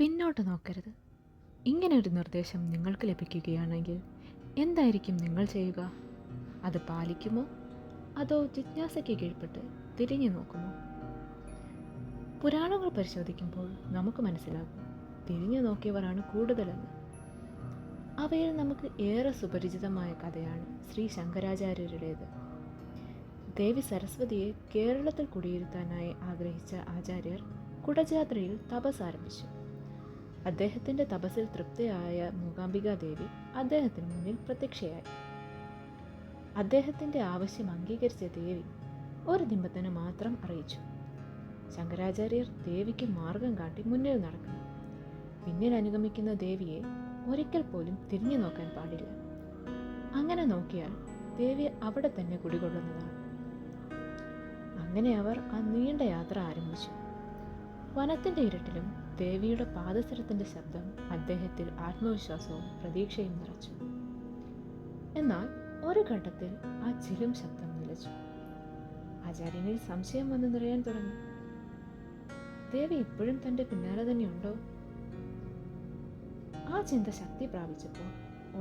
പിന്നോട്ട് നോക്കരുത്. ഇങ്ങനൊരു നിർദ്ദേശം നിങ്ങൾക്ക് ലഭിക്കുകയാണെങ്കിൽ എന്തായിരിക്കും നിങ്ങൾ ചെയ്യുക? അത് പാലിക്കുമോ, അതോ ജിജ്ഞാസയ്ക്ക് കീഴ്പ്പെട്ട് തിരിഞ്ഞു നോക്കുമോ? പുരാണങ്ങൾ പരിശോധിക്കുമ്പോൾ നമുക്ക് മനസ്സിലാകും, തിരിഞ്ഞു നോക്കിയവരാണ് കൂടുതലെന്ന്. അവയിൽ നമുക്ക് ഏറെ സുപരിചിതമായ കഥയാണ് ശ്രീ ശങ്കരാചാര്യരുടേത്. ദേവി സരസ്വതിയെ കേരളത്തിൽ കുടിയിരുത്താനായി ആഗ്രഹിച്ച ആചാര്യർ കുടജാദ്രിയിൽ തപസ് ആരംഭിച്ചു. അദ്ദേഹത്തിൻ്റെ തപസ്സിൽ തൃപ്തയായ മൂകാംബികാ ദേവി അദ്ദേഹത്തിന് മുന്നിൽ പ്രത്യക്ഷയായി. അദ്ദേഹത്തിൻ്റെ ആവശ്യം അംഗീകരിച്ച ദേവി ഒരു നിബന്ധന മാത്രം അറിയിച്ചു. ശങ്കരാചാര്യർ ദേവിക്ക് മാർഗം കാട്ടി മുന്നിൽ നടക്കണം. പിന്നിൽ അനുഗമിക്കുന്ന ദേവിയെ ഒരിക്കൽ പോലും തിരിഞ്ഞു നോക്കാൻ പാടില്ല. അങ്ങനെ നോക്കിയാൽ ദേവി അവിടെ തന്നെ കുടികൊള്ളുന്നതാണ്. അങ്ങനെ അവർ ആ നീണ്ട യാത്ര ആരംഭിച്ചു. വനത്തിൻ്റെ ഇരുട്ടിലും ദേവിയുടെ പാദസരത്തിൻ്റെ ശബ്ദം അദ്ദേഹത്തിൽ ആത്മവിശ്വാസവും പ്രതീക്ഷയും നിറച്ചു. എന്നാൽ ഒരു ഘട്ടത്തിൽ ആ ചിലും ശബ്ദം നിലച്ചു. ആചാര്യനിൽ സംശയം വന്ന് നിറയാൻ തുടങ്ങി. ദേവി ഇപ്പോഴും തൻ്റെ പിന്നാലെ തന്നെയുണ്ടോ? ആ ചിന്ത ശക്തി പ്രാപിച്ചപ്പോൾ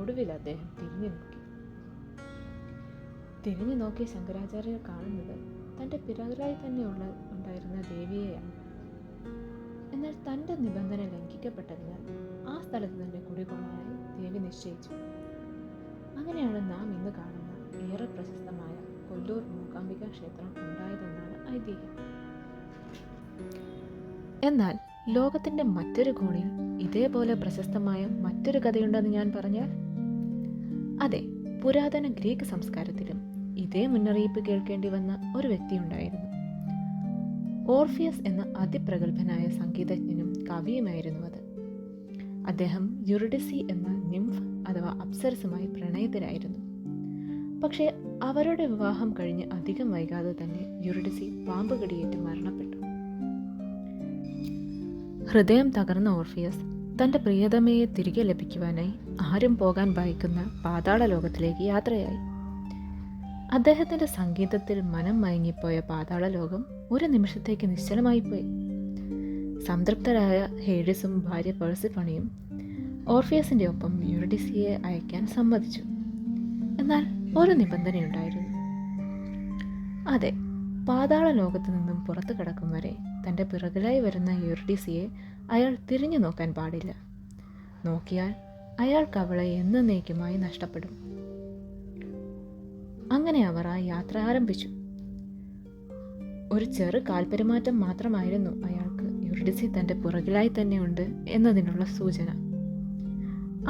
ഒടുവിൽ അദ്ദേഹം തിരിഞ്ഞു നോക്കിയ ശങ്കരാചാര്യർ കാണുന്നത് തൻ്റെ പിറകിലായി തന്നെ ഉണ്ടായിരുന്ന ദേവിയെയാണ്. എന്നാൽ തൻ്റെ നിബന്ധന ലംഘിക്കപ്പെട്ടതിനാൽ ആ സ്ഥലത്ത് തന്നെ കുടികൊള്ളാനായി ദേവി നിശ്ചയിച്ചു. അങ്ങനെയാണ് നാം ഇന്ന് കാണുന്ന ഏറെ പ്രശസ്തമായ കൊല്ലൂർ മൂകാംബിക ക്ഷേത്രം ഉണ്ടായതെന്നാണ് ഐതിഹ്യം. എന്നാൽ ലോകത്തിൻ്റെ മറ്റൊരു കോണിൽ ഇതേപോലെ പ്രശസ്തമായ മറ്റൊരു കഥയുണ്ടെന്ന് ഞാൻ പറഞ്ഞാൽ? അതെ, പുരാതന ഗ്രീക്ക് സംസ്കാരത്തിലും ഇതേ മുന്നറിയിപ്പ് കേൾക്കേണ്ടി വന്ന ഒരു വ്യക്തിയുണ്ടായിരുന്നു. ഓർഫിയസ് എന്ന അതിപ്രഗത്ഭനായ സംഗീതജ്ഞനും കവിയുമായിരുന്നു അത്. അദ്ദേഹം യുറിഡിസി എന്ന നിംഫ് അഥവാ അപ്സരസുമായി പ്രണയത്തിലായിരുന്നു. പക്ഷേ അവരുടെ വിവാഹം കഴിഞ്ഞ് അധികം വൈകാതെ തന്നെ യുറിഡിസി പാമ്പ് കടിയേറ്റ് മരണപ്പെട്ടു. ഹൃദയം തകർന്ന ഓർഫിയസ് തൻ്റെ പ്രിയതമയെ തിരികെ ലഭിക്കുവാനായി ആരും പോകാൻ ഭയക്കുന്ന പാതാള ലോകത്തിലേക്ക് യാത്രയായി. അദ്ദേഹത്തിൻ്റെ സംഗീതത്തിൽ മനം മയങ്ങിപ്പോയ പാതാള ലോകം ഒരു നിമിഷത്തേക്ക് നിശ്ചലമായിപ്പോയി. സംതൃപ്തരായ ഹേഡിസും ഭാര്യ പെർസിഫണിയും ഓർഫിയസിൻ്റെ ഒപ്പം യുറിഡിസിയെ അയക്കാൻ സമ്മതിച്ചു. എന്നാൽ ഒരു നിബന്ധനയുണ്ടായിരുന്നു. അതെ, പാതാള ലോകത്ത് നിന്നും പുറത്തു കടക്കും വരെ തൻ്റെ പിറകിലായി വരുന്ന യുറിഡിസിയെ അയാൾ തിരിഞ്ഞു നോക്കാൻ പാടില്ല. നോക്കിയാൽ അയാൾക്ക് അവളെ എന്നേക്കുമായി നഷ്ടപ്പെടും. അങ്ങനെ അവർ ആ യാത്ര ആരംഭിച്ചു. ഒരു ചെറു കാൽപെരുമാറ്റം മാത്രമായിരുന്നു അയാൾക്ക് യുറിഡിസി തൻ്റെ പുറകിലായി തന്നെയുണ്ട് എന്നതിനുള്ള സൂചന.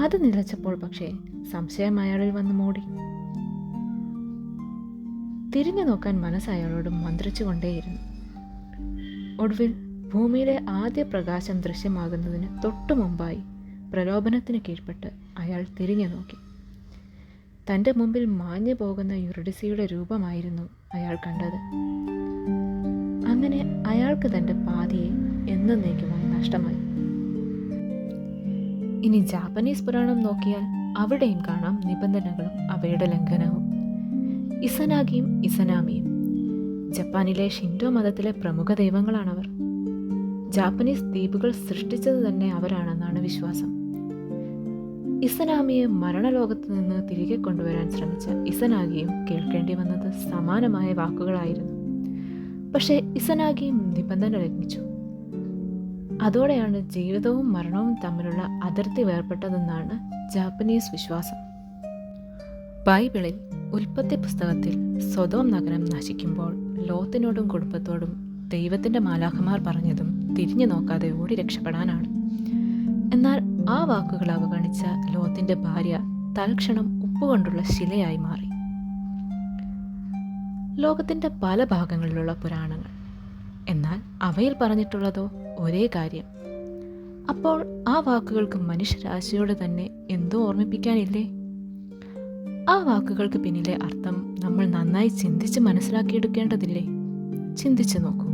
അത് നിലച്ചപ്പോൾ പക്ഷേ സംശയം അയാളിൽ വന്ന് മൂടി. തിരിഞ്ഞു നോക്കാൻ മനസ്സ് അയാളോട് മന്ത്രിച്ചു കൊണ്ടേയിരുന്നു. ഒടുവിൽ ഭൂമിയിലെ ആദ്യ പ്രകാശം ദൃശ്യമാകുന്നതിന് തൊട്ടു മുമ്പായി പ്രലോഭനത്തിന് കീഴ്പ്പെട്ട് അയാൾ തിരിഞ്ഞു നോക്കി. തൻ്റെ മുമ്പിൽ മാഞ്ഞു പോകുന്ന യുറിഡിസിയുടെ രൂപമായിരുന്നു അയാൾ കണ്ടത്. അങ്ങനെ അയാൾക്ക് തൻ്റെ പാതിയെ എന്നേക്കുമായി നഷ്ടമായി. ഇനി ജാപ്പനീസ് പുരാണം നോക്കിയാൽ അവിടെയും കാണാം നിബന്ധനകളും അവയുടെ ലംഘനവും. ഇസനാഗിയും ഇസനാമിയും ജപ്പാനിലെ ഷിൻഡോ മതത്തിലെ പ്രമുഖ ദൈവങ്ങളാണവർ. ജാപ്പനീസ് ദ്വീപുകൾ സൃഷ്ടിച്ചത് തന്നെ അവരാണെന്നാണ് വിശ്വാസം. ഇസനാമിയെ മരണലോകത്ത് നിന്ന് തിരികെ കൊണ്ടുവരാൻ ശ്രമിച്ച ഇസനാഗിയും കേൾക്കേണ്ടി വന്നത് സമാനമായ വാക്കുകളായിരുന്നു. പക്ഷേ ഇസനാഗിയും നിബന്ധന ലംഘിച്ചു. അതോടെയാണ് ജീവിതവും മരണവും തമ്മിലുള്ള അതിർത്തി വേർപെട്ടതെന്നാണ് ജാപ്പനീസ് വിശ്വാസം. ബൈബിളിൽ ഉൽപ്പത്തി പുസ്തകത്തിൽ സൊദോം നഗരം നശിക്കുമ്പോൾ ലോത്തിനോടും കുടുംബത്തോടും ദൈവത്തിൻ്റെ മാലാഖമാർ പറഞ്ഞതും തിരിഞ്ഞു നോക്കാതെ ഓടി രക്ഷപ്പെടാനാണ്. എന്നാൽ ആ വാക്കുകൾ അവഗണിച്ച ലോത്തിൻ്റെ ഭാര്യ തൽക്ഷണം ഉപ്പുകൊണ്ടുള്ള ശിലയായി മാറി. ലോകത്തിൻ്റെ പല ഭാഗങ്ങളിലുള്ള പുരാണങ്ങൾ, എന്നാൽ അവയിൽ പറഞ്ഞിട്ടുള്ളതോ ഒരേ കാര്യം. അപ്പോൾ ആ വാക്കുകൾക്ക് മനുഷ്യരാശിയോട് തന്നെ എന്തോ ഓർമ്മിപ്പിക്കാനില്ലേ? ആ വാക്കുകൾക്ക് പിന്നിലെ അർത്ഥം നമ്മൾ നന്നായി ചിന്തിച്ച് മനസ്സിലാക്കിയെടുക്കേണ്ടതില്ലേ? ചിന്തിച്ചു നോക്കൂ.